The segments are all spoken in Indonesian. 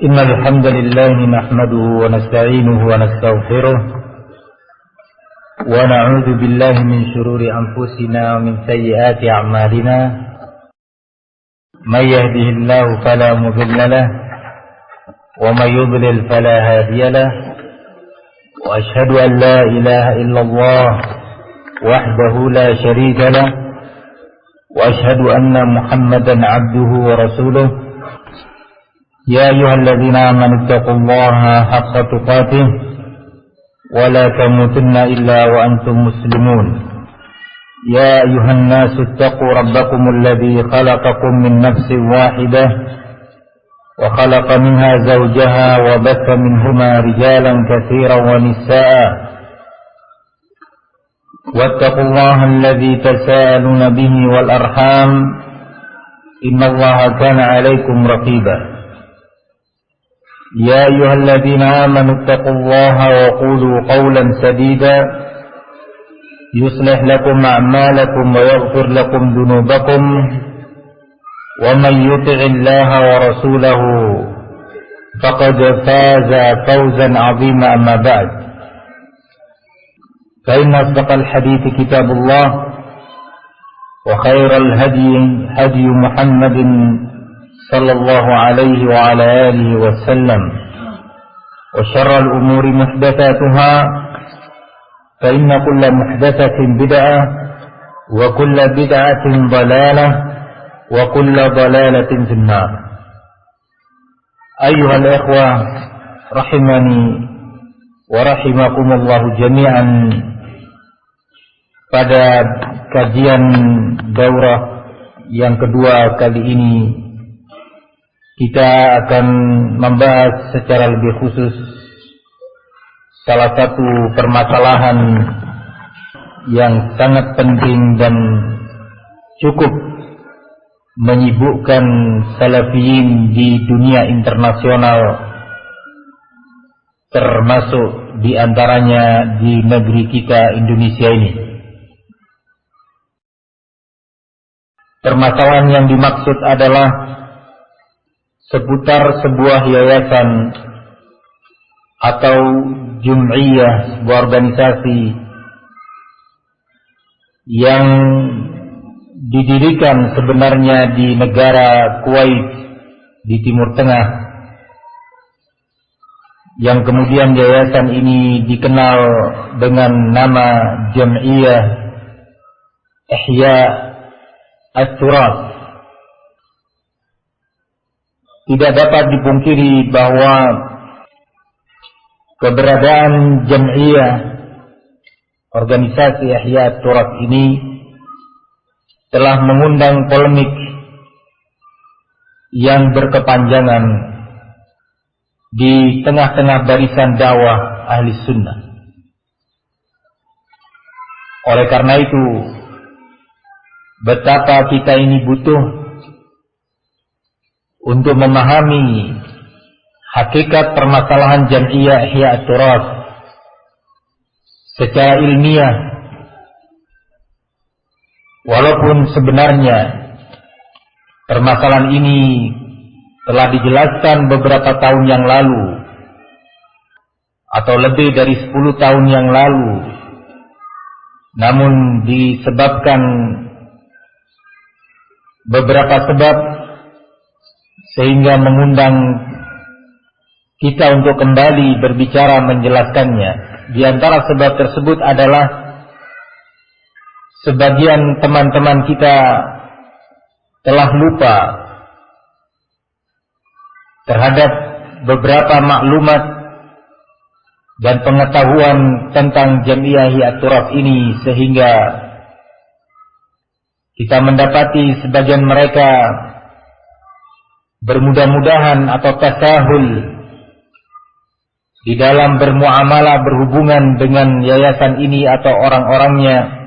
إن الحمد لله نحمده ونستعينه ونستغفره ونعوذ بالله من شرور أنفسنا ومن سيئات أعمالنا من يهده الله فلا مضل له ومن يضلل فلا هادي له وأشهد أن لا إله إلا الله وحده لا شريك له وأشهد أن محمدا عبده ورسوله يا أيها الذين آمنوا اتقوا الله حق تقاته ولا تموتن إلا وأنتم مسلمون يا أيها الناس اتقوا ربكم الذي خلقكم من نفس واحدة وخلق منها زوجها وبث منهما رجالا كثيرا ونساء واتقوا الله الذي تساءلون به والأرحام إن الله كان عليكم رقيبا يا أيها الذين آمنوا اتقوا الله وقولوا قولا سديدا يصلح لكم أعمالكم ويغفر لكم ذنوبكم ومن يطع الله ورسوله فقد فاز فوزا عظيما أما بعد فإن أصدق الحديث كتاب الله وخير الهدي هدي محمد صلى الله عليه وعلى آله وسلم وشر الأمور محدثاتها فإن كل محدثة بدعة وكل بدعة ضلالة وكل ضلالة في النار. أيها الإخوة رحمني ورحمكم الله جميعا. Pada kajian daurah yang kedua kali ini kita akan membahas secara lebih khusus salah satu permasalahan yang sangat penting dan cukup menyibukkan salafiyin di dunia internasional, termasuk di antaranya di negeri kita Indonesia ini. Permasalahan yang dimaksud adalah seputar sebuah yayasan atau jum'iyah, sebuah organisasi yang didirikan sebenarnya di negara Kuwait di Timur Tengah, yang kemudian yayasan ini dikenal dengan nama Jam'iyah Ihya At-Turath. Tidak dapat dipungkiri bahwa keberadaan Jam'iyah organisasi Ihya At-Turath ini telah mengundang polemik yang berkepanjangan di tengah-tengah barisan dakwah ahli sunnah. Oleh karena itu, betapa kita ini butuh untuk memahami hakikat permasalahan Jam'iyah Ihya At-Turath secara ilmiah, walaupun sebenarnya permasalahan ini telah dijelaskan beberapa tahun yang lalu atau lebih dari 10 tahun yang lalu, namun disebabkan beberapa sebab sehingga mengundang kita untuk kembali berbicara menjelaskannya. Di antara sebab tersebut adalah sebagian teman-teman kita telah lupa terhadap beberapa maklumat dan pengetahuan tentang Jam'iyah Ihya At-Turath ini, sehingga kita mendapati sebagian mereka bermudah-mudahan atau tasahul di dalam bermuamalah, berhubungan dengan yayasan ini atau orang-orangnya.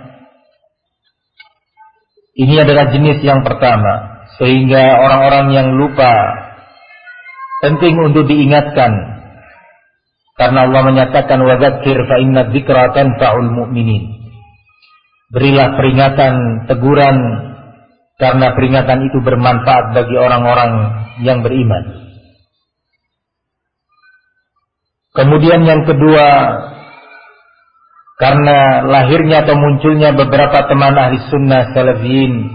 Ini adalah jenis yang pertama, sehingga orang-orang yang lupa penting untuk diingatkan, karena Allah menyatakan wa dzakir fa inna dzikra tanfa'ul mu'minin. Berilah peringatan, teguran, karena peringatan itu bermanfaat bagi orang-orang yang beriman. Kemudian yang kedua, karena lahirnya atau munculnya beberapa teman ahli sunnah salafiyin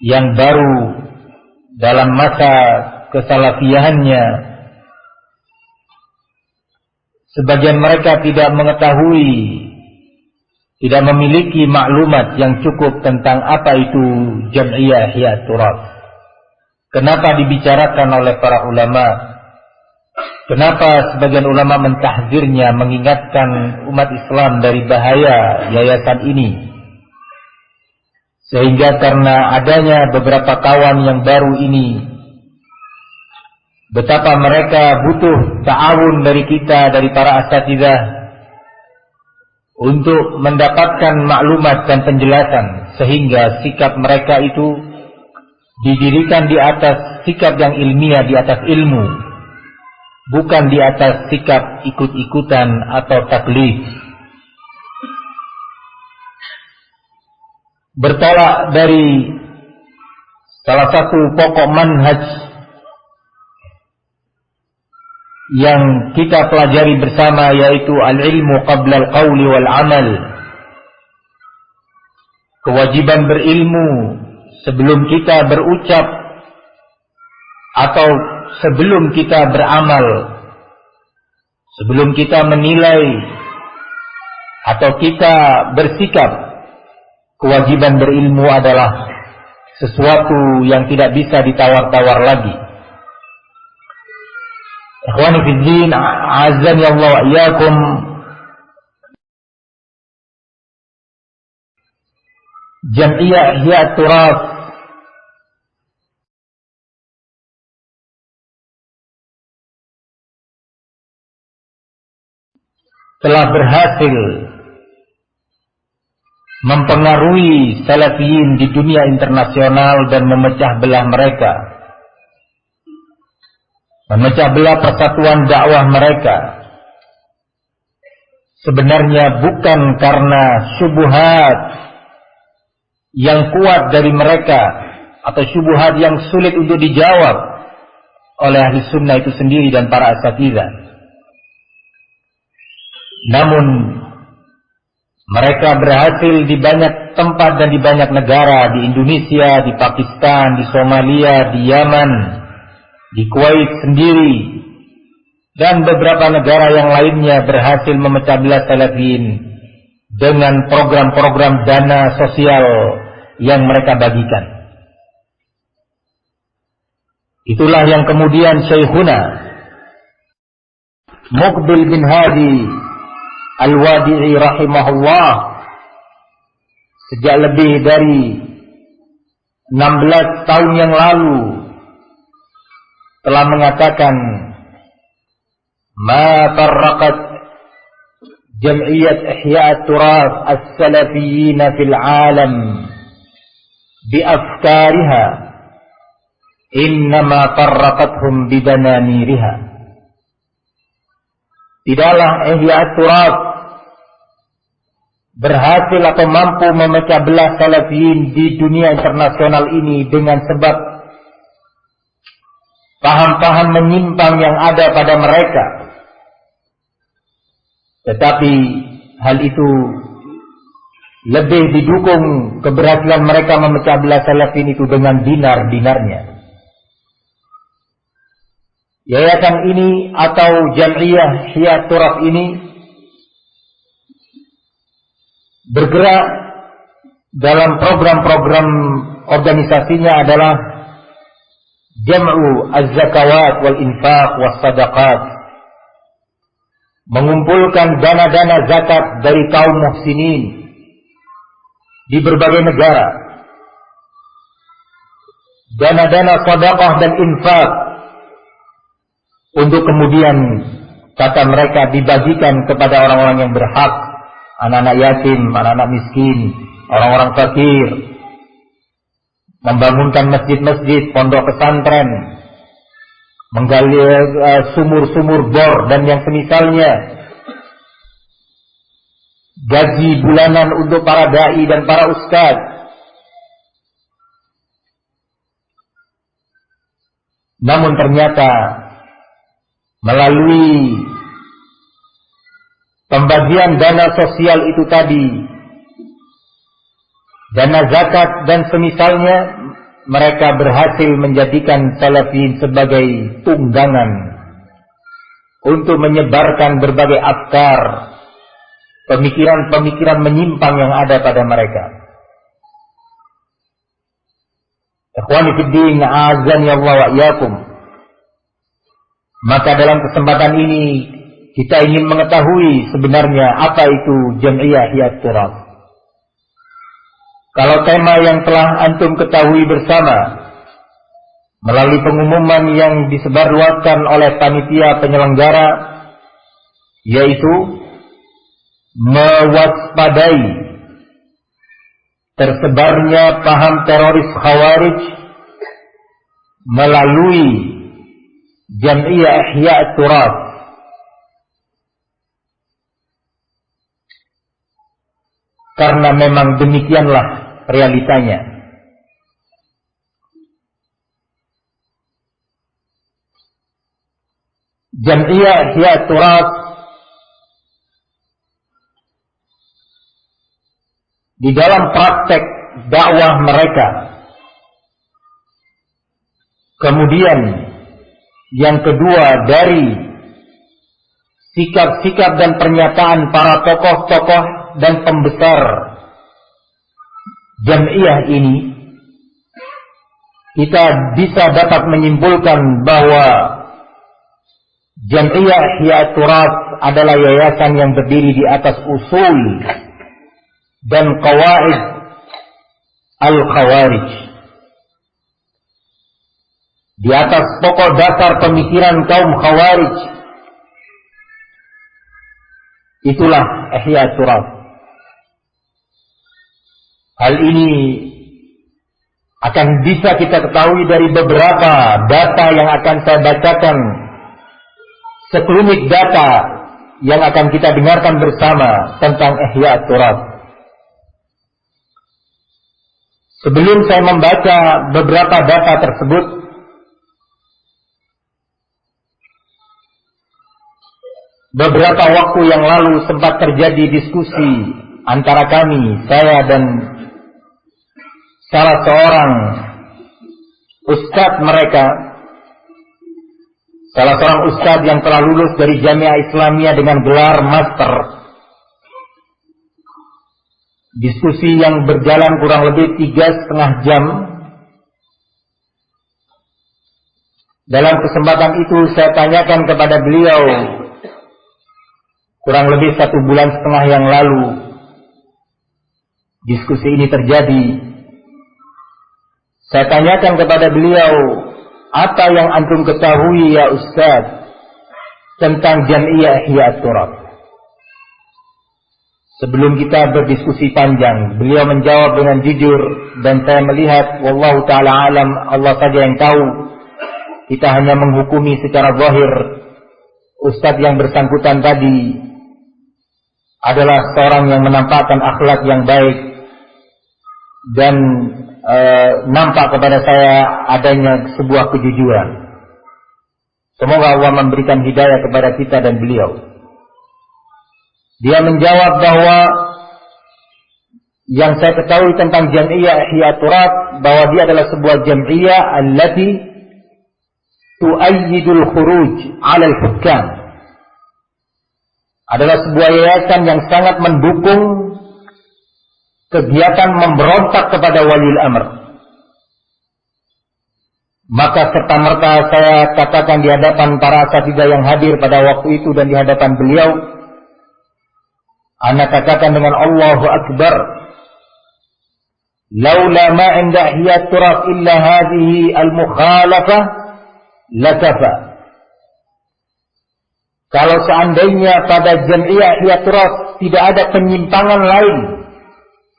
yang baru dalam masa kesalafiyahannya, sebagian mereka tidak mengetahui, tidak memiliki maklumat yang cukup tentang apa itu Jam'iyah Ihya Turath. Kenapa dibicarakan oleh para ulama? Kenapa sebagian ulama mentahzirnya, mengingatkan umat Islam dari bahaya yayasan ini? Sehingga karena adanya beberapa kawan yang baru ini, betapa mereka butuh ta'awun dari kita, dari para asatidzah, untuk mendapatkan maklumat dan penjelasan, sehingga sikap mereka itu didirikan di atas sikap yang ilmiah, di atas ilmu, bukan di atas sikap ikut-ikutan atau taklid. Bertolak dari salah satu pokok manhaj yang kita pelajari bersama, yaitu al-ilmu qabla al-qawli wal-amal. Kewajiban berilmu sebelum kita berucap atau sebelum kita beramal, sebelum kita menilai atau kita bersikap. Kewajiban berilmu adalah sesuatu yang tidak bisa ditawar-tawar lagi. Ikhwani fi din, azani Allah wa iyyakum. Jam'iyah Ihya Turath telah berhasil mempengaruhi salafiyin di dunia internasional dan memecah belah mereka, memecah belah persatuan dakwah mereka. Sebenarnya bukan karena syubhat yang kuat dari mereka atau syubhat yang sulit untuk dijawab oleh ahli sunnah itu sendiri dan para asatidzah. Namun mereka berhasil di banyak tempat dan di banyak negara, di Indonesia, di Pakistan, di Somalia, di Yaman, di Kuwait sendiri, dan beberapa negara yang lainnya berhasil memecah belah salafiyin dengan program-program dana sosial yang mereka bagikan. Itulah yang kemudian Syekhuna Muqbil bin Hadi Al-Wadi'i rahimahullah sejak lebih dari 16 tahun yang lalu telah mengatakan, ma farraqat Jam'iyat Ihya Turath as-Salafiyyin fil 'alam bi afkariha, innama farraqathum bi dananiriha. Tidaklah Ihya Turath berhasil atau mampu memecah belah salafiyin di dunia internasional ini dengan sebab paham-paham menyimpang yang ada pada mereka. Tetapi hal itu lebih didukung keberhasilan mereka memecah belah salafiyin itu dengan dinar-dinarnya. Yayasan ini atau Jam'iyah Ihya Turath ini bergerak dalam program-program organisasinya adalah Jam'u az-zakawat wal infaq was sadaqat, mengumpulkan dana-dana zakat dari kaum muhsinin di berbagai negara, dana-dana sedekah dan infak, untuk kemudian kata mereka dibagikan kepada orang-orang yang berhak, anak-anak yatim, anak-anak miskin, orang-orang fakir, membangunkan masjid-masjid, pondok pesantren, menggali sumur-sumur bor dan yang semisalnya, gaji bulanan untuk para dai dan para ustaz. Namun ternyata melalui pembagian dana sosial itu tadi, dana zakat dan semisalnya, mereka berhasil menjadikan Salafiyin sebagai tunggangan untuk menyebarkan berbagai afkar, pemikiran-pemikiran menyimpang yang ada pada mereka. Ikhwani fid din, a'azzani Allah wa iyyakum. Maka dalam kesempatan ini kita ingin mengetahui sebenarnya apa itu Jam'iyah Ihya Turath. Kalau tema yang telah antum ketahui bersama melalui pengumuman yang disebarluaskan oleh panitia penyelenggara, yaitu mewaspadai tersebarnya paham teroris Khawarij melalui Jam'iyah Ihya Turath. Karena memang demikianlah realitanya. Jam'iyah Ihya Turath di dalam praktek dakwah mereka, kemudian yang kedua dari sikap-sikap dan pernyataan para tokoh-tokoh dan pembesar Jam'iyah ini, kita bisa dapat menyimpulkan bahwa Jam'iyah Ihya Turath adalah yayasan yang berdiri di atas usul dan qawaid al-Khawarij, di atas pokok dasar pemikiran kaum Khawarij. Itulah Ihya Turath. Hal ini akan bisa kita ketahui dari beberapa data yang akan saya bacakan, sekelumit data yang akan kita dengarkan bersama tentang Ihya Turath. Sebelum saya membaca beberapa data tersebut, beberapa waktu yang lalu sempat terjadi diskusi antara kami, saya dan salah seorang ustadz mereka, salah seorang ustadz yang telah lulus dari Jamiah Islamiyah dengan gelar master. Diskusi yang berjalan kurang lebih 3,5 jam. Dalam kesempatan itu saya tanyakan kepada beliau, kurang lebih 1,5 bulan yang lalu diskusi ini terjadi. Saya tanyakan kepada beliau, apa yang antum ketahui ya Ustaz tentang Jam'iyah Ihya Turath? Sebelum kita berdiskusi panjang, beliau menjawab dengan jujur, dan saya melihat wallahu ta'ala alam, Allah saja yang tahu, kita hanya menghukumi secara zahir. Ustaz yang bersangkutan tadi adalah seorang yang menampakkan akhlak yang baik, dan nampak kepada saya adanya sebuah kejujuran. Semoga Allah memberikan hidayah kepada kita dan beliau. Dia menjawab bahwa yang saya ketahui tentang Jam'iyah Ihya Turath, bahwa dia adalah sebuah jam'iyah allati tu'ayyidul khuruj 'ala al-hukam. Adalah sebuah yayasan yang sangat mendukung kegiatan memberontak kepada waliul amr. Maka serta-merta saya katakan di hadapan para asatidzah yang hadir pada waktu itu dan di hadapan beliau, ana katakan dengan Allahu Akbar, laula ma 'inda Ihya Turath illa hadhihi al-mukhalafah lakafa. Kalau seandainya pada Jam'iyah Ihya Turath tidak ada penyimpangan lain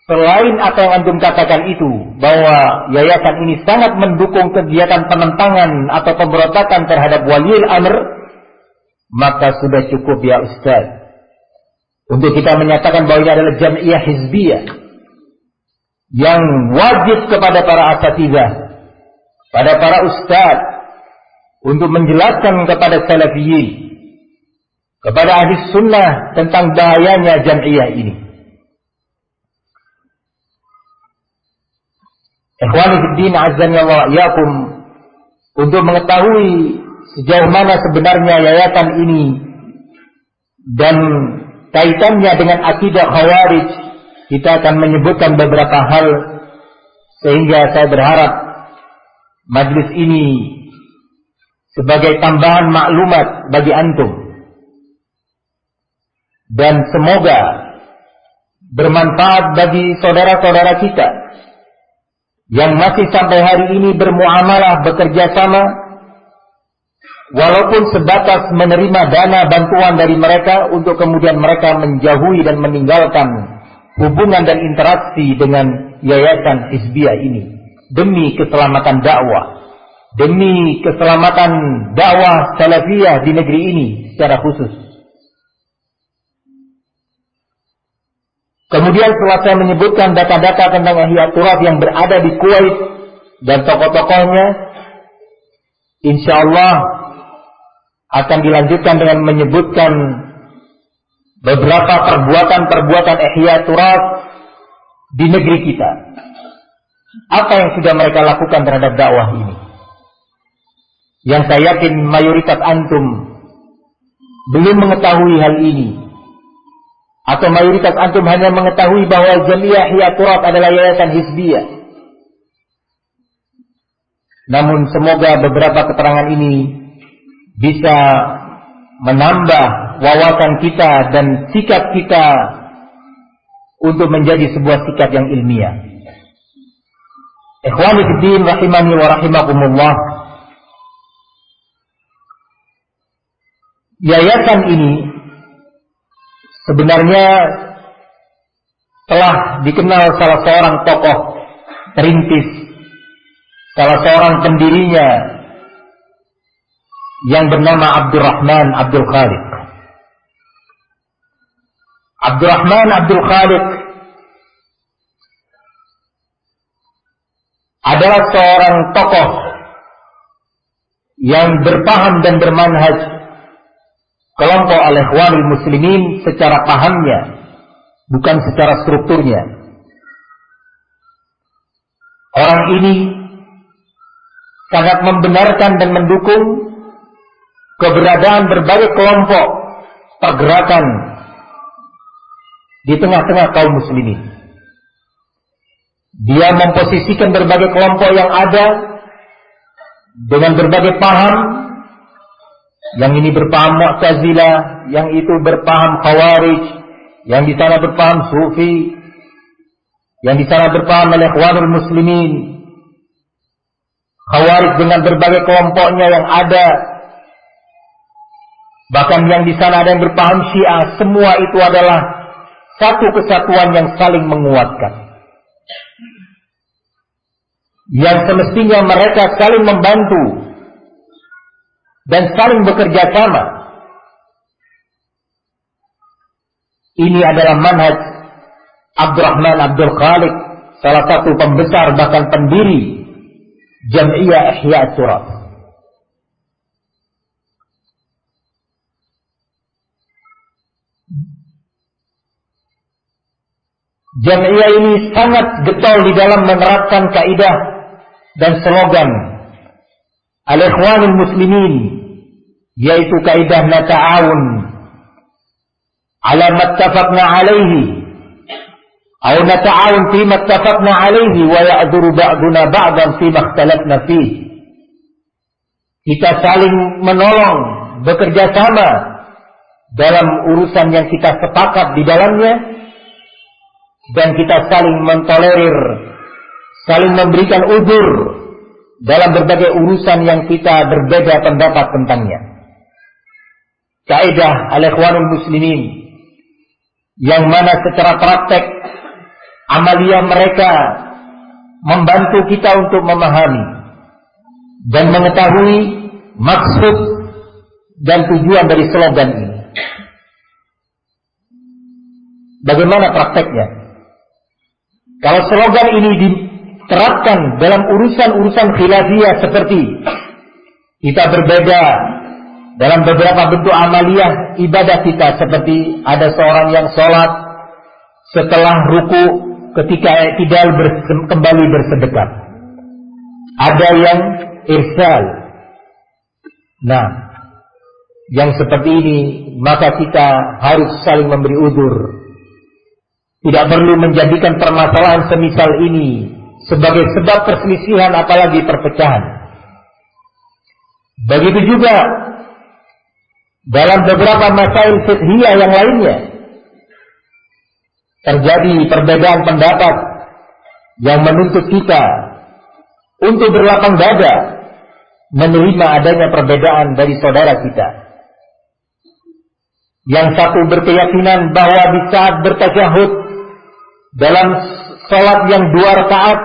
selain apa yang antum katakan itu, bahwa yayasan ini sangat mendukung kegiatan penentangan atau pemberontakan terhadap waliul amr, maka sudah cukup ya Ustaz untuk kita menyatakan bahwa ini adalah Jam'iyah Hizbiyah yang wajib kepada para asatidzah, pada para ustaz, untuk menjelaskan kepada salafiyin, kepada ahli sunnah tentang bahayanya jam'iyah ini. Ikhwani fiddin azzani Allah yakum, untuk mengetahui sejauh mana sebenarnya yayasan ini dan kaitannya dengan akidah Khawarij, kita akan menyebutkan beberapa hal sehingga saya berharap majlis ini sebagai tambahan maklumat bagi antum dan semoga bermanfaat bagi saudara-saudara kita yang masih sampai hari ini bermuamalah, bekerja sama, walaupun sebatas menerima dana bantuan dari mereka untuk kemudian mereka menjauhi dan meninggalkan hubungan dan interaksi dengan yayasan Hizbiyah ini demi keselamatan dakwah, demi keselamatan dakwah salafiyah di negeri ini secara khusus. Kemudian setelah saya menyebutkan data-data tentang Ihya Turaf yang berada di Kuwait dan tokoh-tokohnya, insyaallah akan dilanjutkan dengan menyebutkan beberapa perbuatan-perbuatan Ihya Turaf di negeri kita. Apa yang sudah mereka lakukan terhadap dakwah ini? Yang saya yakin mayoritas antum belum mengetahui hal ini. Atau mayoritas antum hanya mengetahui bahwa Jamiah Ihya Turaf adalah yayasan Hizbiyah. Namun semoga beberapa keterangan ini bisa menambah wawasan kita dan sikap kita untuk menjadi sebuah sikap yang ilmiah. Ikhwani fiddin rahimani wa rahimakumullah. Yayasan ini sebenarnya telah dikenal salah seorang tokoh perintis, salah seorang pendirinya yang bernama Abdurrahman Abdul Khaliq. Abdurrahman Abdul Khaliq adalah seorang tokoh yang berpaham dan bermanhaj kelompok al-Ikhwanul Muslimin secara pahamnya, bukan secara strukturnya. Orang ini sangat membenarkan dan mendukung keberadaan berbagai kelompok pergerakan di tengah-tengah kaum muslimin. Dia memposisikan berbagai kelompok yang ada dengan berbagai paham. Yang ini berpaham Mu'tazilah, yang itu berpaham Khawarij, yang di sana berpaham Sufi, yang di sana berpaham al-Ikhwanul Muslimin. Khawarij dengan berbagai kelompoknya yang ada, bahkan yang di sana ada yang berpaham Syiah. Semua itu adalah satu kesatuan yang saling menguatkan, yang semestinya mereka saling membantu dan saling bekerja sama. Ini adalah manhaj Abdurrahman Abdul Khaliq, salah satu pembesar bahkan pendiri Jamiah Ihya Turaf. Jamiah ini sangat getol di dalam menerapkan kaidah dan slogan Al-Ikhwanul Muslimin, yaitu kaidah nata'awun ala mattafaqna alaihi atau nata'awun fi mattafaqna alaihi wa ya'dhuru ba'duna ba'dan fi makhtalafna fihi. Kita saling menolong, bekerja sama dalam urusan yang kita sepakat di dalamnya, dan kita saling mentolerir, saling memberikan uzur dalam berbagai urusan yang kita berbeda pendapat tentangnya. Kaidah al-Ikhwanul Muslimin yang mana secara praktek amalia mereka membantu kita untuk memahami dan mengetahui maksud dan tujuan dari slogan ini. Bagaimana prakteknya? Kalau slogan ini diterapkan dalam urusan-urusan khilafiyah seperti Kita berbeda dalam beberapa bentuk amaliyah ibadah kita, seperti ada seorang yang sholat setelah ruku ketika i'tidal kembali bersedekap. Ada yang irsal. Nah, yang seperti ini maka kita harus saling memberi udzur. Tidak perlu menjadikan permasalahan semisal ini sebagai sebab perselisihan apalagi perpecahan. Begitu juga dalam beberapa masail fiqhiyah yang lainnya terjadi perbedaan pendapat yang menuntut kita untuk berlapang dada menerima adanya perbedaan dari saudara kita. Yang satu berkeyakinan bahwa di saat bertasyahud dalam salat yang 2 rakaat,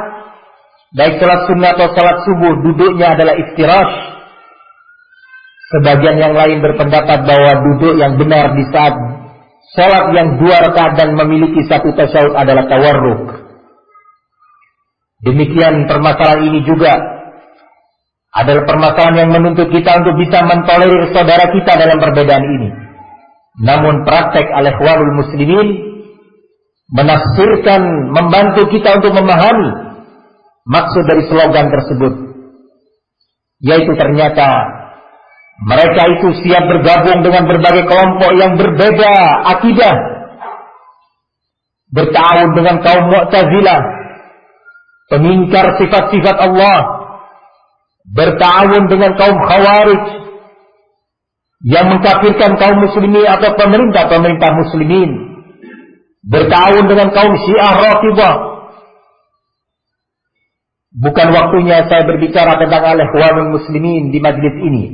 baik salat sunnah atau salat subuh, duduknya adalah iftirash. Sebagian yang lain berpendapat bahwa duduk yang benar di saat salat yang 2 rakaat dan memiliki satu tasyahud adalah tawarruk. Demikian permasalahan ini juga adalah permasalahan yang menuntut kita untuk bisa mentolerir saudara kita dalam perbedaan ini. Namun praktek al-ikhwanul muslimin menafsirkan, membantu kita untuk memahami maksud dari slogan tersebut, yaitu ternyata mereka itu siap bergabung dengan berbagai kelompok yang berbeda akidah, bertawun dengan kaum Mu'tazilah, pengingkar sifat-sifat Allah, bertawun dengan kaum Khawarij yang mengkafirkan kaum muslimin atau pemerintah muslimin, bertawun dengan kaum Syiah Rafidhah. Bukan waktunya saya berbicara tentang al-ikhwanul muslimin di majlis ini,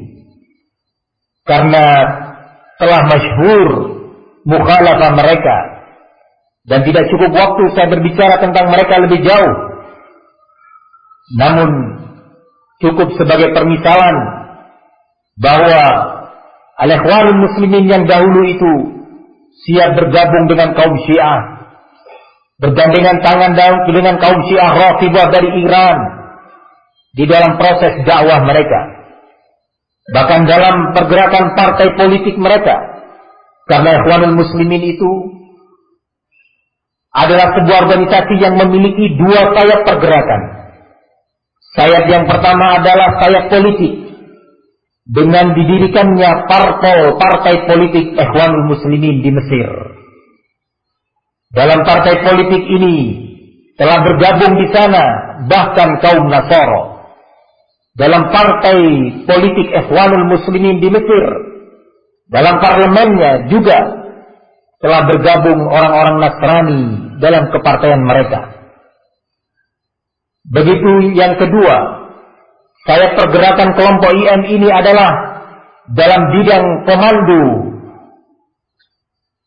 karena telah masyhur mukhalafah mereka dan tidak cukup waktu saya berbicara tentang mereka lebih jauh. Namun cukup sebagai permisalan bahwa al-ikhwanul muslimin yang dahulu itu siap bergabung dengan kaum Syiah, bergandengan tangan dengan kaum Syiah Rafidhah dari Iran di dalam proses dakwah mereka, bahkan dalam pergerakan partai politik mereka. Karena ikhwanul muslimin itu adalah sebuah organisasi yang memiliki 2 sayap pergerakan. Sayap yang pertama adalah sayap politik, dengan didirikannya partai politik ikhwanul muslimin di Mesir. Dalam partai politik ini telah bergabung di sana bahkan kaum Nasara. Dalam partai politik ikhwanul muslimin di Mesir, dalam parlemennya juga telah bergabung orang-orang Nasrani dalam kepartaian mereka. Begitu yang kedua, sayap pergerakan kelompok IM ini adalah dalam bidang komando,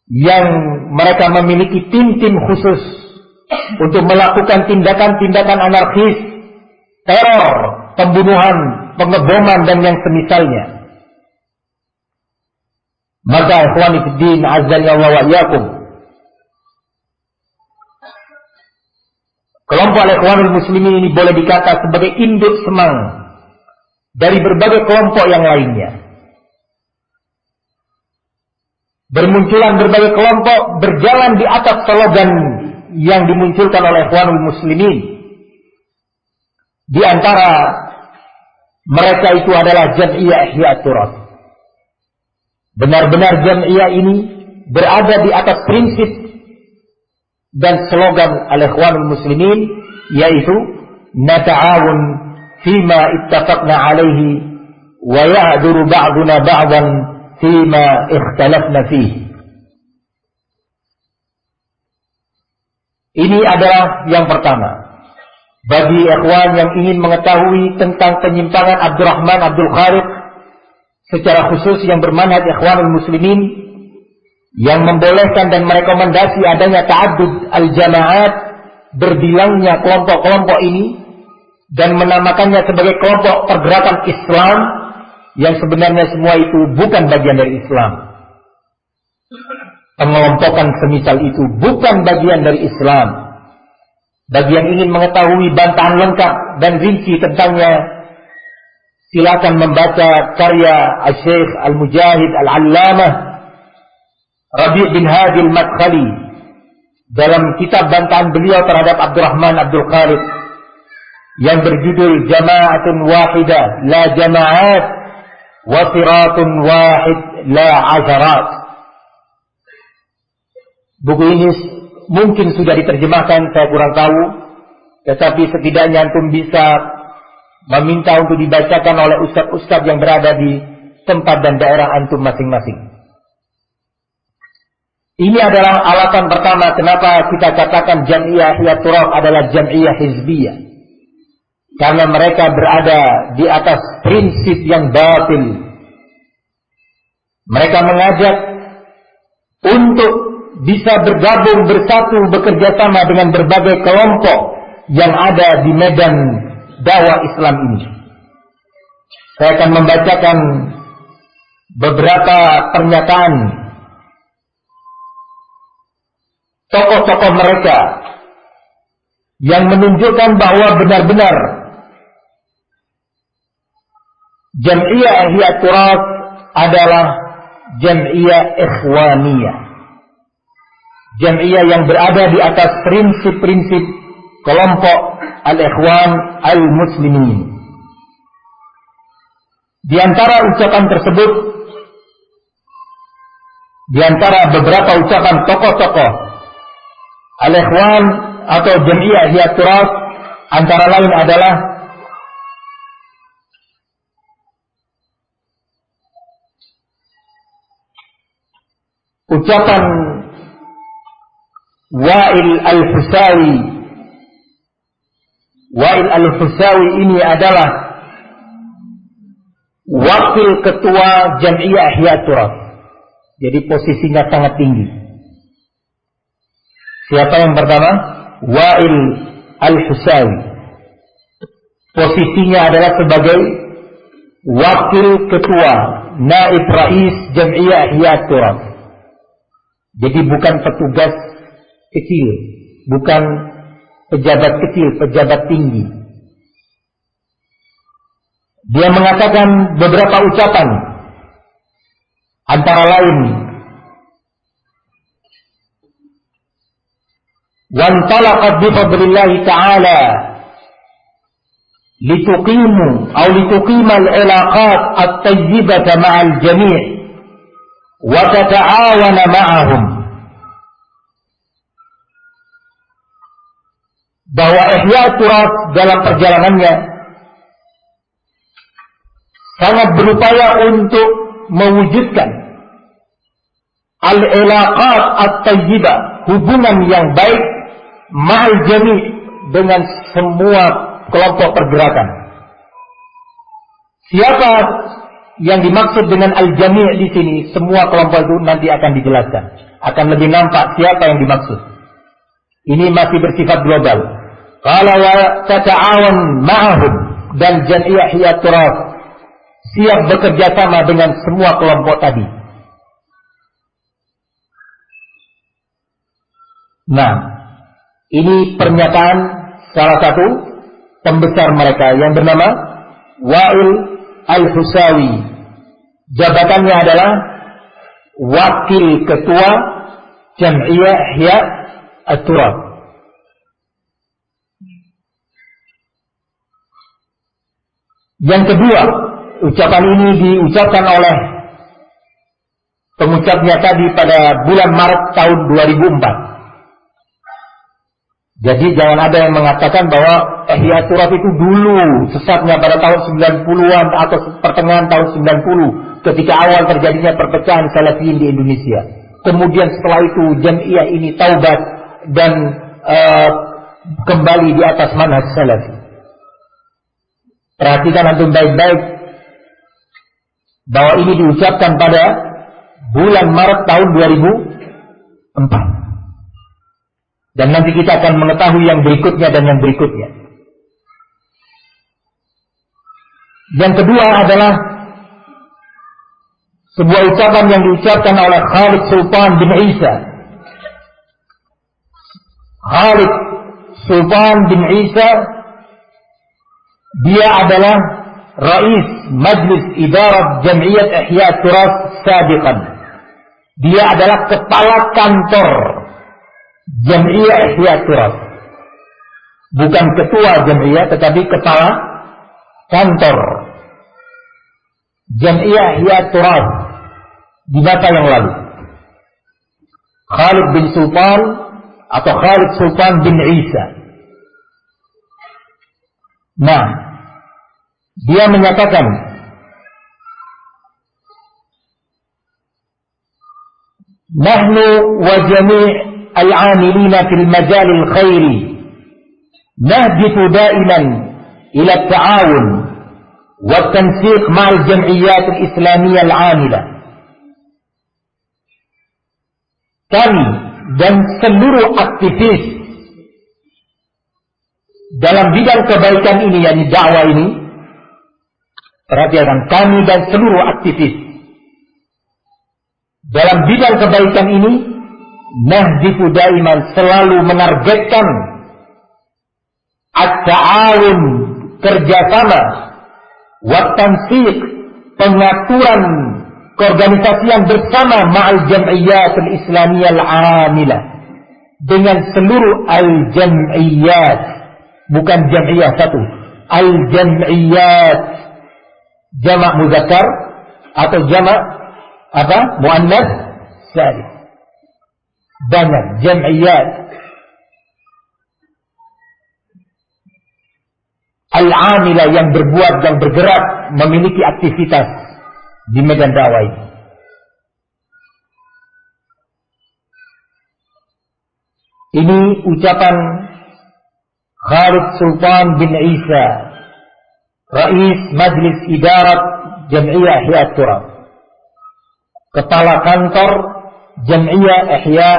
yang mereka memiliki tim-tim khusus untuk melakukan tindakan-tindakan anarkis, teror, pembunuhan, pengeboman dan yang semisalnya. Maka ikhwani fiddin azza wa iyyakum, kelompok al-ikhwanul muslimin ini boleh dikata sebagai induk semang dari berbagai kelompok yang lainnya. Bermunculan berbagai kelompok berjalan di atas slogan yang dimunculkan oleh ikhwanul muslimin. Di antara mereka itu adalah Jam'iyah Ihya Turas. Benar-benar Jam'iyah ini berada di atas prinsip dan slogan al-ikhwanul muslimin, yaitu nata'awun fima ittafaqna alaihi wa ya'duru ba'duna ba'dan fima ikhtalafna fihi. Ini adalah yang pertama. Bagi ikhwan yang ingin mengetahui tentang penyimpangan Abdurrahman Abdul Khaliq secara khusus yang bermanhaj ikhwanul muslimin, yang membolehkan dan merekomendasi adanya ta'addud al-jama'at, berbilangnya kelompok-kelompok ini, dan menamakannya sebagai kelompok pergerakan Islam, yang sebenarnya semua itu bukan bagian dari Islam. Pengelompokan semisal itu bukan bagian dari Islam. Bagi yang ingin mengetahui bantahan lengkap dan rinci tentangnya, silakan membaca karya Syekh Al-Mujahid Al-Allamah Rabi' bin Hadi Al-Madkhali dalam kitab bantahan beliau terhadap Abdurrahman Abdul Khalid yang berjudul Jama'atun Wahidah La Jama'at wa Siratun Wahid La Asharat. Buku ini mungkin sudah diterjemahkan, saya kurang tahu, tetapi setidaknya antum bisa meminta untuk dibacakan oleh ustaz-ustaz yang berada di tempat dan daerah antum masing-masing. Ini adalah alasan pertama kenapa kita katakan Jam'iyah Ihya Turaq adalah Jam'iyah Hizbiyah. Karena mereka berada di atas prinsip yang batil. Mereka mengajak untuk bisa bergabung, bersatu, bekerja sama dengan berbagai kelompok yang ada di medan dakwah Islam ini. Saya akan membacakan beberapa pernyataan tokoh-tokoh mereka yang menunjukkan bahwa benar-benar Jam'iyah Ihya Turaq adalah Jam'iyah Ikhwaniyah. Jam'iyah yang berada di atas prinsip-prinsip kelompok Al-Ikhwan Al-Muslimin. Di antara ucapan tersebut, di antara beberapa ucapan tokoh-tokoh Al-Ikhwan atau Jam'iyah Ihya Turaq antara lain adalah ucapan Wa'il Al-Husawi. Wa'il Al-Husawi ini adalah wakil ketua Jam'iyah Ihya Turaq. Jadi posisinya sangat tinggi. Siapa yang pertama? Wa'il Al-Husawi. Posisinya adalah sebagai wakil ketua, naib rais Jam'iyah Ihya Turaq. Jadi bukan petugas kecil, bukan pejabat kecil, pejabat tinggi. Dia mengatakan beberapa ucapan, antara lain وَانْطَلَقَتْ بِفَضْلِ اللَّهِ تَعَالَى لِتُقِيمُوا أو لِتُقِيمَ الْعِلَاقَاتِ الطَّيِّبَةَ مَعَ الْجَمِيعِ وَتَتَعَاوَنَ مَعَهُمْ. Bahwa Ihya Turaq dalam perjalanannya sangat berupaya untuk mewujudkan al-ilaqat at-tayyibah, hubungan yang baik ma'al jami' dengan semua kelompok pergerakan. Siapa yang dimaksud dengan al-jami' di sini? Semua kelompok itu nanti akan dijelaskan. Akan lebih nampak siapa yang dimaksud. Ini masih bersifat global. Qala wa tata'awan ma'ahum, dan Jam'iyah Ihya Turaq siap bekerja sama dengan semua kelompok tadi. Nah, ini pernyataan salah satu pembesar mereka yang bernama Wa'il Al-Husawi. Jabatannya adalah wakil ketua Jam'iyah Ihya Turaq. Yang kedua, ucapan ini diucapkan oleh pengucapnya tadi pada bulan Maret tahun 2004. Jadi jangan ada yang mengatakan bahwa Ihya Turaq itu dulu sesatnya pada tahun 90-an atau pertengahan tahun 90 ketika awal terjadinya perpecahan Salafiyin di Indonesia. Kemudian setelah itu Jam'iyah ini taubat dan kembali di atas manhaj Salafi. Perhatikan antum baik-baik bahwa ini diucapkan pada bulan Maret tahun 2004. Dan nanti kita akan mengetahui yang berikutnya dan yang berikutnya. Yang kedua adalah sebuah ucapan yang diucapkan oleh Khalid Sultan bin Isa. Khalid Sultan bin Isa, dia adalah Rais Majlis Idarat Jam'iyat Ihya Turas sabiqan. Dia adalah kepala kantor Jam'iyah Ihya Turas. Bukan ketua Jam'iyah, tetapi kepala kantor Jam'iyah Ihya Turas di masa yang lalu. Khalid bin Sultan atau Khalid Sultan bin Isa. Nah, dia menyatakan nahnu wa jami' al-'amilina fil majal al-khairi nahdifu da'iman ila at-ta'awun wa at-tansiq ma'al jam'iyyat al-islamiyah al-'amila. Kami dan seluruh aktivis dalam bidang kebaikan ini, yakni dakwah ini, perhatikan, kami dan seluruh aktivis dalam bidang kebaikan ini nahdifu daiman, selalu menargetkan at-ta'awun, kerjasama, wa tansiq, pengaturan keorganisasian bersama ma'al jam'iyyat al-islamiyah al-'amilah, dengan seluruh al-jam'iyyat, bukan jam'iyah satu, al-jam'iyyat, jamak muzakkar atau jamak apa? Muannats salim. Banyak jam'iyat al-'amilah, yang berbuat, yang bergerak, memiliki aktivitas di medan dakwah ini. Ini ucapan Khalid Sultan bin Isa, Rais Majlis Idarat Jam'iyah Ihya Turas, kepala kantor Jam'iyah Ihya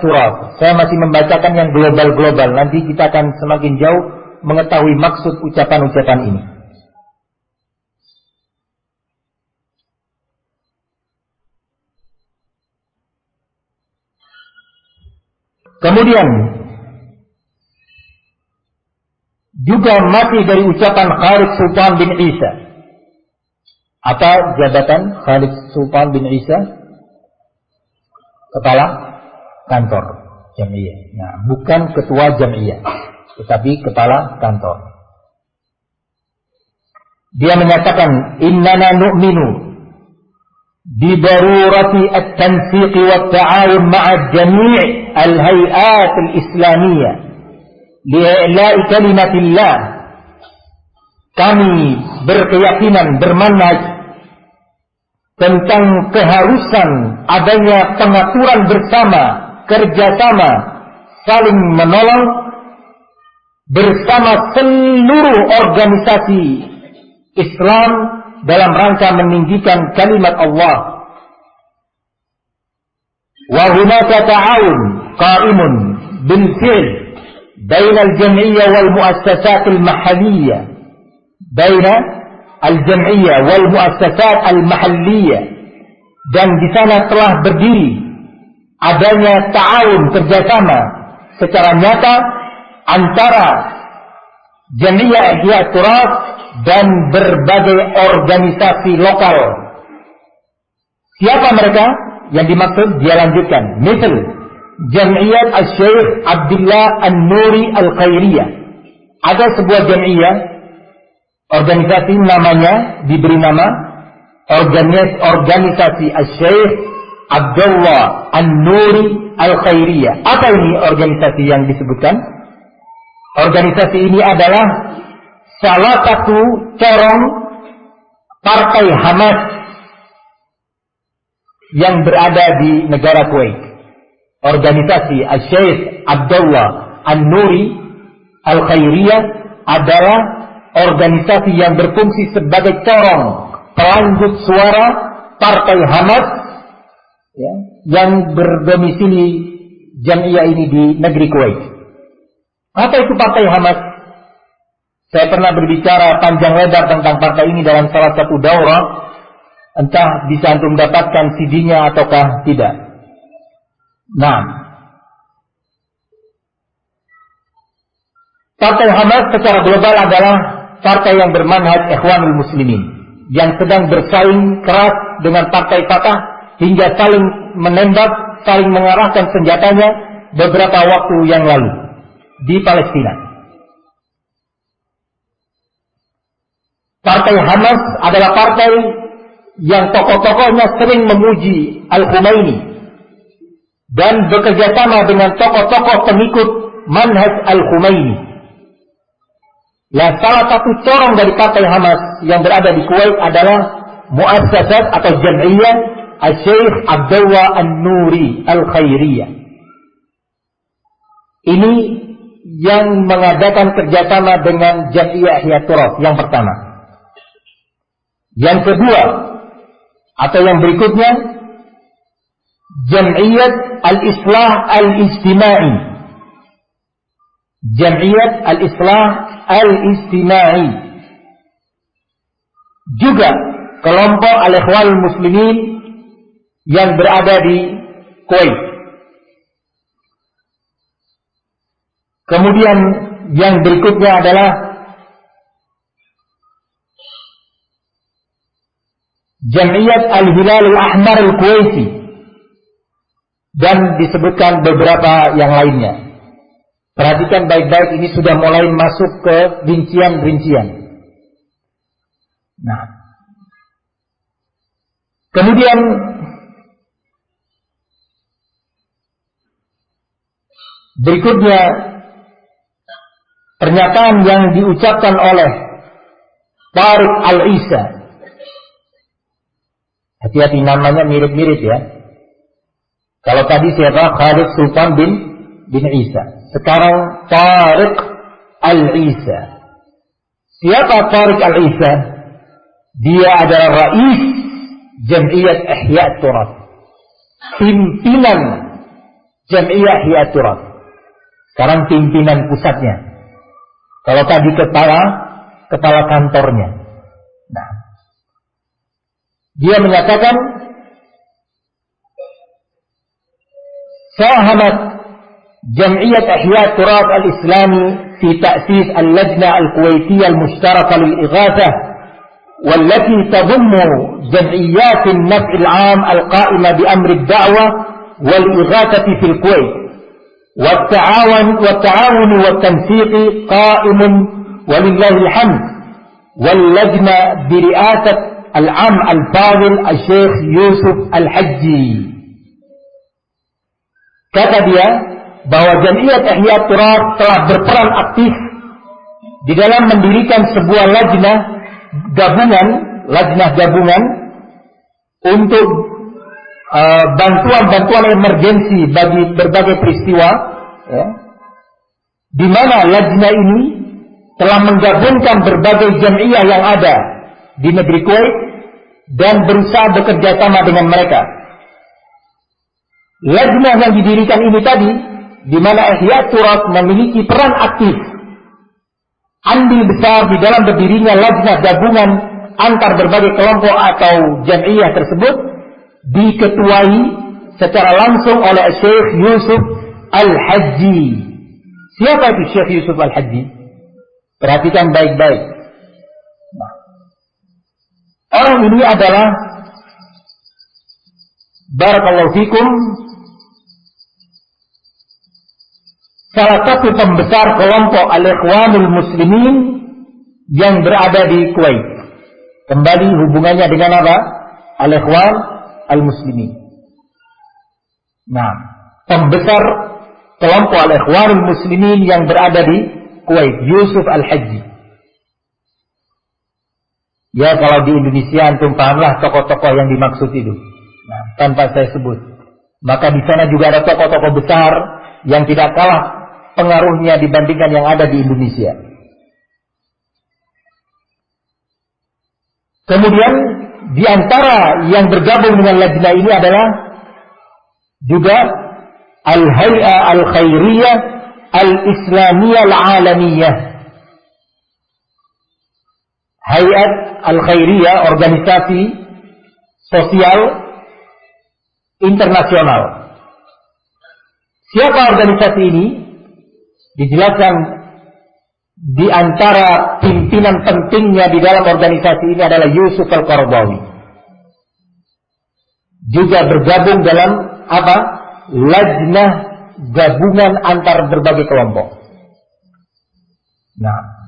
Turas. Saya masih membacakan yang global-global, nanti kita akan semakin jauh mengetahui maksud ucapan-ucapan ini. Kemudian juga masih dari ucapan Khalid Sultan bin Isa. Apa jabatan Khalid Sultan bin Isa? Kepala kantor Jam'iyah. Nah, bukan ketua Jam'iyah, tetapi kepala kantor. Dia menyatakan, innana nu'minu bidarurati at-tansiq wa at-ta'awun ma'a jami' al-hay'at al-islamiyah li'i'la'i kalimatillah. Kami berkeyakinan, bermanhaj tentang keharusan adanya pengaturan bersama, kerjasama, saling menolong bersama seluruh organisasi Islam dalam rangka meninggikan kalimat Allah. Wa hunaka ta'awun qa'imun bil fi'l baina al-jam'iyyah wal muassasat al-mahalliyah, baina al-jam'iyyah wal muassasat al-mahalliyah, dan di sana telah berdiri adanya ta'awun, kerjasama secara nyata antara Jam'iyah Ihya Turas dan berbagai organisasi lokal. Siapa mereka yang dimaksud? Dia lanjutkan, misal Jam'iyat Al-Syekh Abdullah An-Nuri Al-Khairiyah. Ada sebuah jam'iyah, organisasi, namanya diberi nama organisasi Al-Syekh Abdullah An-Nuri Al-Khairiyah. Apa ini organisasi yang disebutkan? Organisasi ini adalah salah satu corong partai Hamas yang berada di negara Kuwait. Organisasi Al-Syekh Abdullah An-Nuri Al-Khairiyah adalah organisasi yang berfungsi sebagai corong pelanjut suara partai Hamas, ya, yang berdomisili jam'iyah ini di negeri Kuwait. Apa itu partai Hamas? Saya pernah berbicara panjang lebar tentang partai ini dalam salah satu daurah. Entah bisa antum dapatkan CD-nya ataukah tidak. Nah, partai Hamas secara global adalah partai yang bermanhaj Ikhwanul Muslimin, yang sedang bersaing keras dengan partai Fatah hingga saling menembak, saling mengarahkan senjatanya beberapa waktu yang lalu di Palestina. Partai Hamas adalah partai yang tokoh-tokohnya sering memuji Al-Khumaini dan bekerja sama dengan tokoh-tokoh pengikut manhaj Al-Khumaini. Nah, salah satu corong dari partai Hamas yang berada di Kuwait adalah muassasat atau jam'iyah Al-Syekh Abdullah An-Nuri Al-Khairiyah. Ini yang mengadakan kerjasama dengan Jam'iyah Ihya Turaf yang pertama. Yang kedua atau yang berikutnya, Jam'iyat Al-Islah Al-Ijtimai. Jam'iyat Al-Islah Al-Ijtimai. Juga kelompok Al-Ikhwanul Muslimin yang berada di Kuwait. Kemudian yang berikutnya adalah Jam'iyat Al-Hilal Al-Ahmar Al-Kuwaiti, dan disebutkan beberapa yang lainnya. Perhatikan baik-baik, ini sudah mulai masuk ke rincian-rincian. Nah, kemudian berikutnya pernyataan yang diucapkan oleh Tariq Al-Isa. Hati-hati, namanya mirip-mirip ya. Kalau tadi siapa? Khalid Sultan bin Isa. Sekarang Tariq Al-Isa. Siapa Tariq Al-Isa? Dia adalah Rais Jam'iyat Ihya Turaf, pimpinan Jam'iyah Ihya Turaf. Sekarang pimpinan pusatnya. Kalau tadi kepala kantornya. Nah, dia menyatakan sahamat Jam'iyat Ihya Turaf Al-Islami fi ta'sis al-Lajna Al-Kuwaitiyah Al-Mushtaraka Lil-Ighathah, والتي تضم جمعيات النفع العام القائمة بأمر الدعوة والإغاثة في الكويت، والتعاون والتنسيق قائم ولله الحمد، واللجنة برئاسة العام الفاضل الشيخ يوسف الحجي. Kata dia bahwa Jam'iyat Ihya Turaf telah berperan aktif di dalam mendirikan sebuah lajnah gabungan untuk bantuan emergensi bagi berbagai peristiwa, ya, di mana lajnah ini telah menggabungkan berbagai jam'iyah yang ada di negeri Kuwait dan berusaha bekerja sama dengan mereka. Lajnah yang didirikan ini tadi, di mana Ihya Turaf memiliki peran aktif, andil besar di dalam berdirinya lajnah gabungan antar berbagai kelompok atau jam'iyah tersebut, diketuai secara langsung oleh Syekh Yusuf Al-Hajji. Siapa itu Syekh Yusuf Al-Hajji? Perhatikan baik-baik. Nah, orang ini adalah, barakallahu fikum, salah satu pembesar kelompok Al-Ikhwanul Muslimin yang berada di Kuwait. Kembali hubungannya dengan apa? Al-Ikhwan Al-Muslimin. Nah, pembesar kelompok Al-Ikhwanul Muslimin yang berada di Kuwait, Yusuf Al-Hajji. Ya, kalau di Indonesia antum pahamlah tokoh-tokoh yang dimaksud itu. Nah, tanpa saya sebut. Maka di sana juga ada tokoh-tokoh besar yang tidak kalah pengaruhnya dibandingkan yang ada di Indonesia. Kemudian di antara yang bergabung dengan lajnah ini adalah juga Al-Hay'ah Al-Khairiyah Al-Islamiyah Al-Alamiyah. Hay'at Al-Khairiyah, organisasi sosial internasional. Siapa organisasi ini? Dijelaskan di antara pimpinan pentingnya di dalam organisasi ini adalah Yusuf Al-Qaradawi. Juga bergabung dalam apa? Lajnah gabungan antar berbagai kelompok. Nah,